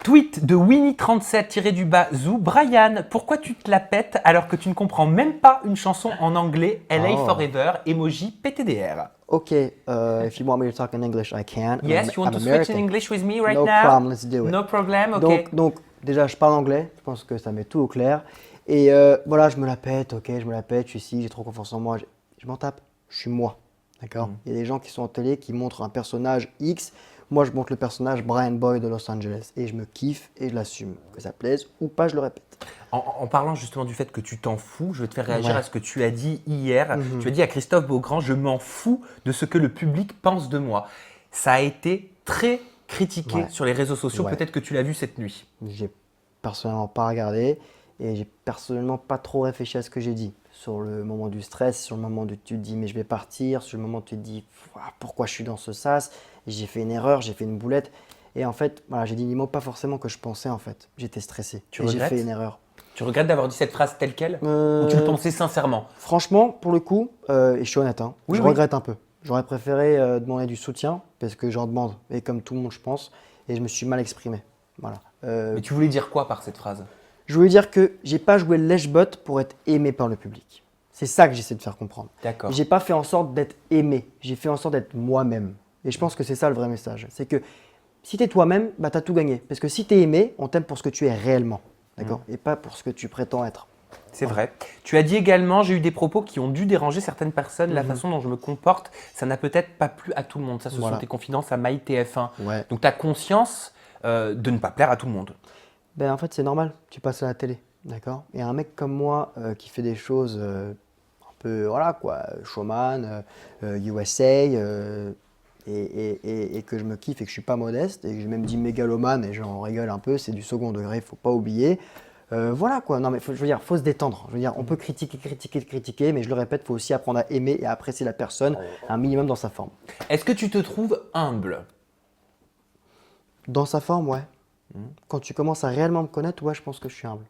Tweet de Winnie37-Zoo. Brian, pourquoi tu te la pètes alors que tu ne comprends même pas une chanson en anglais? LA Forever, emoji PTDR. Okay, if you want me to talk in English, I can. Yes, you want I'm to switch American. in English with me right No now? problem, let's do it. No problem, ok. Donc, déjà, je parle anglais, je pense que ça met tout au clair. Et voilà, je me la pète, ok, je me la pète, je suis ici, j'ai trop confiance en moi, je m'en tape, je suis moi, d'accord? Il y a des gens qui sont en télé qui montrent un personnage X, moi je montre le personnage Brian Boy de Los Angeles et je me kiffe et je l'assume. Que ça plaise ou pas, je le répète. En parlant justement du fait que tu t'en fous, je vais te faire réagir Ouais. à ce que tu as dit hier. Tu as dit à Christophe Beaugrand, je m'en fous de ce que le public pense de moi. Ça a été très critiqué Ouais. sur les réseaux sociaux, Ouais. peut-être que tu l'as vu cette nuit. J'ai personnellement pas regardé et j'ai personnellement pas trop réfléchi à ce que j'ai dit. Sur le moment du stress, sur le moment où tu te dis mais je vais partir, sur le moment où tu te dis pourquoi je suis dans ce sas, j'ai fait une erreur, j'ai fait une boulette. Et en fait, voilà, j'ai dit des mots pas forcément que je pensais en fait. J'étais stressé Tu et j'ai regrettes fait une erreur. Tu regrettes d'avoir dit cette phrase telle quelle ou tu le pensais sincèrement? Franchement, pour le coup, et je suis honnête, hein, Oui, je oui. regrette un peu. J'aurais préféré demander du soutien parce que j'en demande, et comme tout le monde je pense, et je me suis mal exprimé. Voilà. Mais tu voulais dire quoi par cette phrase? Je voulais dire que j'ai pas joué le lèche-botte pour être aimé par le public. C'est ça que j'essaie de faire comprendre. D'accord. J'ai pas fait en sorte d'être aimé, j'ai fait en sorte d'être moi-même. Et je pense que c'est ça le vrai message. C'est que si tu es toi-même, bah, tu as tout gagné. Parce que si tu es aimé, on t'aime pour ce que tu es réellement. D'accord? Et pas pour ce que tu prétends être. C'est vrai. Tu as dit également, j'ai eu des propos qui ont dû déranger certaines personnes, la façon dont je me comporte, ça n'a peut-être pas plu à tout le monde. Ça, ce Voilà. sont tes confidences à MyTF1. Ouais. Donc tu as conscience de ne pas plaire à tout le monde. Ben, en fait, c'est normal. Tu passes à la télé. D'accord? Et un mec comme moi qui fait des choses un peu, voilà quoi, showman, USA, et que je me kiffe et que je suis pas modeste, et que j'ai même dit mégalomane, et j'en rigole un peu, c'est du second degré, faut pas oublier. Voilà quoi, non mais je veux dire, faut se détendre. Je veux dire, on peut critiquer, mais je le répète, faut aussi apprendre à aimer et à apprécier la personne un minimum dans sa forme. Est-ce que tu te trouves humble? Dans sa forme, ouais. Quand tu commences à réellement me connaître, ouais, je pense que je suis humble.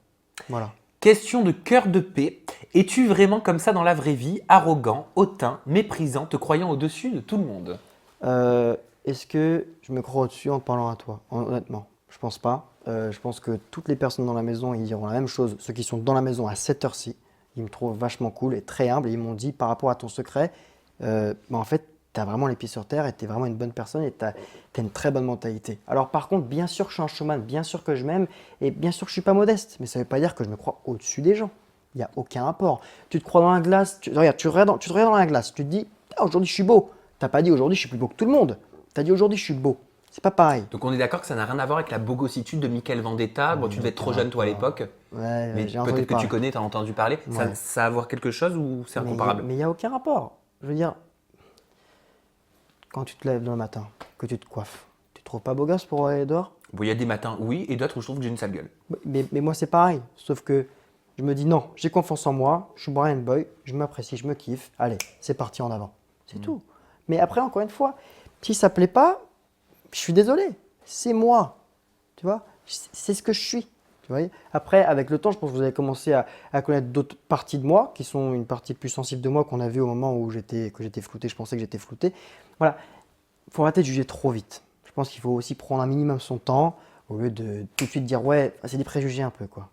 Voilà. Question de cœur de paix. Es-tu vraiment comme ça dans la vraie vie, arrogant, hautain, méprisant, te croyant au-dessus de tout le monde? Est-ce que je me crois au-dessus en parlant à toi? Honnêtement, je pense pas. Je pense que toutes les personnes dans la maison, ils diront la même chose. Ceux qui sont dans la maison à cette heure-ci, ils me trouvent vachement cool et très humble. Et ils m'ont dit par rapport à ton secret, en fait, tu as vraiment les pieds sur terre et tu es vraiment une bonne personne et tu as une très bonne mentalité. Alors par contre, bien sûr que je suis un showman, bien sûr que je m'aime et bien sûr que je suis pas modeste. Mais ça ne veut pas dire que je me crois au-dessus des gens. Il n'y a aucun rapport. Tu te crois dans la glace, regarde, tu te regardes dans la glace, tu te dis ah, aujourd'hui je suis beau. Tu n'as pas dit aujourd'hui je suis plus beau que tout le monde. Tu as dit aujourd'hui je suis beau. C'est pas pareil. Donc on est d'accord que ça n'a rien à voir avec la bogossitude de Michael Vendetta. Bon, tu devais être trop jeune toi à l'époque. Ouais, Mais j'ai entendu peut-être que parler. tu connais, tu as entendu parler. Ouais. Ça a à voir quelque chose ou c'est incomparable? Mais il n'y a aucun rapport. Je veux dire, quand tu te lèves le matin, que tu te coiffes, tu te trouves pas beau gosse pour aller dehors? Bon, il y a des matins, oui, et d'autres où je trouve que j'ai une sale gueule. Mais moi, c'est pareil. Sauf que je me dis non, j'ai confiance en moi, je suis Brian Boy, je m'apprécie, je me kiffe. Allez, c'est parti en avant. C'est tout. Mais après, encore une fois, si ça plaît pas, je suis désolé. C'est moi. Tu vois? C'est ce que je suis. Tu vois? Après, avec le temps, je pense que vous allez commencer à connaître d'autres parties de moi qui sont une partie plus sensible de moi qu'on a vu au moment où j'étais flouté. Je pensais que j'étais flouté. Voilà. Il faut arrêter de juger trop vite. Je pense qu'il faut aussi prendre un minimum son temps au lieu de tout de suite dire ouais, c'est des préjugés un peu quoi.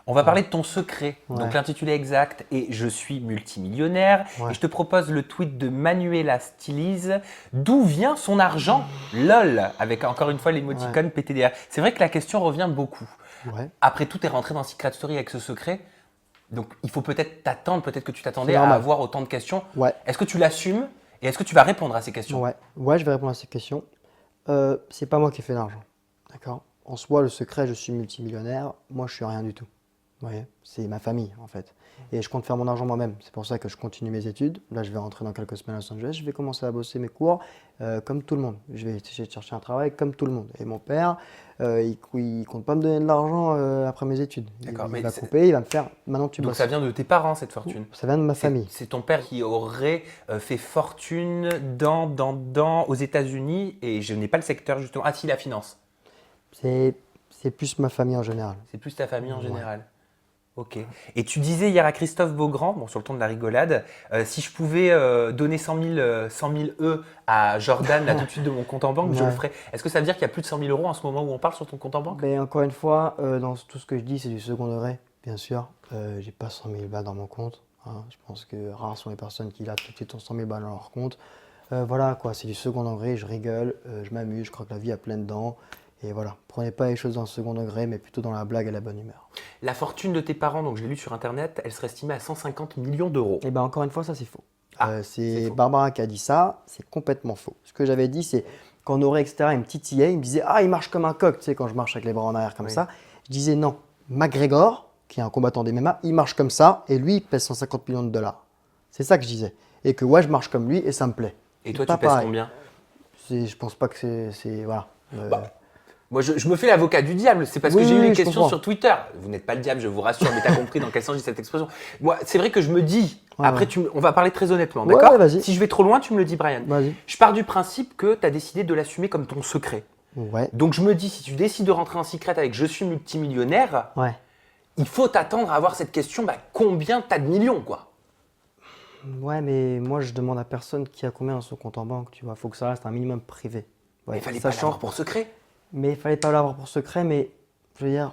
On va parler de ton secret. Ouais. Donc l'intitulé exact est Je suis multimillionnaire. Ouais. Et je te propose le tweet de Manuela Stylise. D'où vient son argent? LOL, avec encore une fois l'émoticône PTDR. C'est vrai que la question revient beaucoup. Ouais. Après tout, tu es rentré dans Secret Story avec ce secret. Donc il faut peut-être t'attendre, peut-être que tu t'attendais C'est à normal. avoir autant de questions. Ouais. Est-ce que tu l'assumes et est-ce que tu vas répondre à ces questions? Ouais, je vais répondre à cette question. C'est pas moi qui ai fait l'argent. D'accord? En soi, le secret, je suis multimillionnaire. Moi, je suis rien du tout. Vous voyez? C'est ma famille, en fait. Et je compte faire mon argent moi-même. C'est pour ça que je continue mes études. Là, je vais rentrer dans quelques semaines à Los Angeles. Je vais commencer à bosser mes cours comme tout le monde. Je vais essayer de chercher un travail comme tout le monde. Et mon père, il compte pas me donner de l'argent après mes études. D'accord, Il mais va c'est- couper, il va me faire maintenant tu Donc bosses. ça vient de tes parents, cette fortune. Ça vient de ma famille. C'est ton père qui aurait fait fortune aux États-Unis et je n'ai pas le secteur justement. Ah si, la finance. C'est plus ma famille en général. C'est plus ta famille en général. Ok. Et tu disais hier à Christophe Beaugrand, bon, sur le ton de la rigolade, si je pouvais donner 100 000 E à Jordan là tout de suite de mon compte en banque, je le Ouais. ferais. Est-ce que ça veut dire qu'il y a plus de 100 000 euros en ce moment où on parle sur ton compte en banque? Mais encore une fois, dans tout ce que je dis, c'est du second degré, bien sûr. J'ai pas 100 000 balles dans mon compte, hein. Je pense que rares sont les personnes qui là tout de suite ont 100 000 balles dans leur compte. Voilà quoi, c'est du second degré, je rigole, je m'amuse, je crois que la vie a plein dedans. Et voilà, prenez pas les choses dans le second degré, mais plutôt dans la blague et la bonne humeur. La fortune de tes parents, donc je l'ai lu sur internet, elle serait estimée à 150 millions d'euros. Et bien encore une fois, ça c'est faux. Ah, c'est C'est faux. Barbara qui a dit ça, c'est complètement faux. Ce que j'avais dit, c'est quand Auré, etc., il me titillait, il me disait ah, il marche comme un coq, tu sais, quand je marche avec les bras en arrière comme Oui. ça. Je disais non, McGregor, qui est un combattant d'MMA, il marche comme ça, et lui, il pèse 150 millions de dollars. C'est ça que je disais. Et que ouais, je marche comme lui, et ça me plaît. Et C'est toi, pas tu pèses pareil. combien? Je pense pas que voilà. Bah, Moi, je me fais l'avocat du diable. C'est parce que Oui, j'ai eu oui, les je questions comprends. sur Twitter. Vous n'êtes pas le diable, je vous rassure, mais t'as compris dans quel sens j'ai cette expression. Moi, c'est vrai que je me dis, Ouais, après, ouais. on va parler très honnêtement, Ouais, d'accord? ouais, vas-y. Si je vais trop loin, tu me le dis, Brian. Vas-y. Je pars du principe que tu as décidé de l'assumer comme ton secret. Ouais. Donc, je me dis, si tu décides de rentrer en secret avec je suis multimillionnaire, Ouais. il faut t'attendre à avoir cette question, combien t'as de millions, quoi? Ouais, mais moi, je demande à personne qui a combien dans son compte en banque, tu vois. Faut que ça reste un minimum privé. Ouais, Mais il fallait pas sachant. l'avoir pour secret. Mais il fallait pas l'avoir pour secret, mais je veux dire,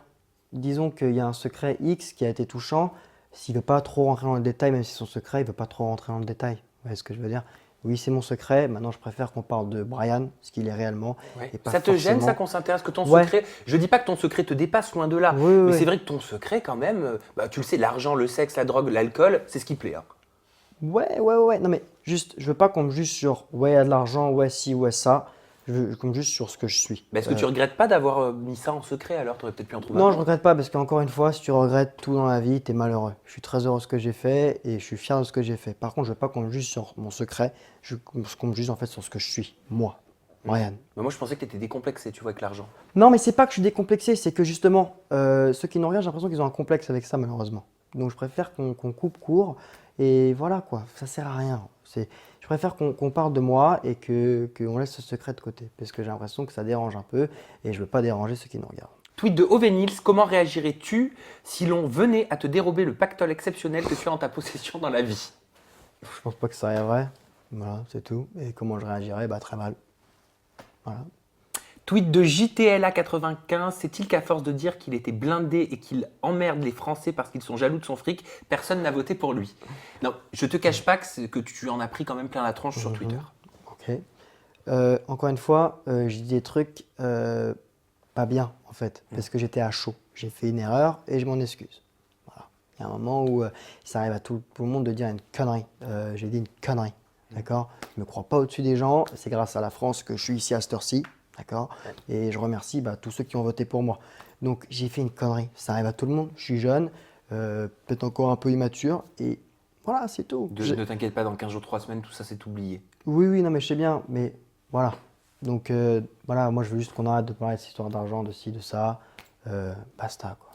disons qu'il y a un secret X qui a été touchant. S'il veut pas trop rentrer dans le détail, même si c'est son secret, il veut pas trop rentrer dans le détail. Vous voyez ce que je veux dire? Oui, c'est mon secret. Maintenant, je préfère qu'on parle de Brian, ce qu'il est réellement. Ouais. Et pas Ça te gêne, forcément- ça, qu'on s'intéresse que ton Ouais. secret? Je dis pas que ton secret te dépasse, loin de là. Oui, oui, Mais oui. c'est vrai que ton secret, quand même, tu le sais, l'argent, le sexe, la drogue, l'alcool, c'est ce qui plaît, hein. Ouais. Non, mais juste, je veux pas qu'on me juge sur ouais, il y a de l'argent, ouais, si, ouais, ça. Je veux qu'on me juge sur ce que je suis. Est-ce que tu regrettes pas d'avoir mis ça en secret alors? Tu aurais peut-être pu en trouver un Non, je autre. regrette pas parce qu'encore une fois, si tu regrettes tout dans la vie, tu es malheureux. Je suis très heureux de ce que j'ai fait et je suis fier de ce que j'ai fait. Par contre, je veux pas qu'on me juge sur mon secret, qu'on me juge en fait sur ce que je suis, moi, Brian. Mais moi, je pensais que tu étais décomplexé, tu vois, avec l'argent. Non, mais c'est pas que je suis décomplexé, c'est que justement, ceux qui n'ont rien, j'ai l'impression qu'ils ont un complexe avec ça, malheureusement. Donc je préfère qu'on coupe court et voilà quoi, ça sert à rien. Je préfère qu'on parle de moi et qu'on laisse ce secret de côté parce que j'ai l'impression que ça dérange un peu et je veux pas déranger ceux qui nous regardent. Tweet de Ovenils, comment réagirais-tu si l'on venait à te dérober le pactole exceptionnel que tu as en ta possession dans la vie? Je pense pas que ça arriverait. Voilà, c'est tout. Et comment je réagirais? Bah très mal. Voilà. Tweet de JTLA95, c'est-il qu'à force de dire qu'il était blindé et qu'il emmerde les Français parce qu'ils sont jaloux de son fric, personne n'a voté pour lui? Non, je te cache pas que tu en as pris quand même plein la tronche sur Twitter. Ok. Encore une fois, j'ai dit des trucs pas bien en fait, parce que j'étais à chaud. J'ai fait une erreur et je m'en excuse. Voilà. Il y a un moment où ça arrive à tout le monde de dire une connerie. J'ai dit une connerie, d'accord? Je ne me crois pas au-dessus des gens. C'est grâce à la France que je suis ici à cette heure-ci, d'accord? Et je remercie tous ceux qui ont voté pour moi. Donc j'ai fait une connerie. Ça arrive à tout le monde. Je suis jeune, peut-être encore un peu immature et voilà, c'est tout. Ne t'inquiète pas, dans 15 jours, 3 semaines, tout ça c'est oublié. Oui, non, mais je sais bien, mais voilà. Donc voilà, moi je veux juste qu'on arrête de parler de cette histoire d'argent, de ci, de ça. Basta, quoi.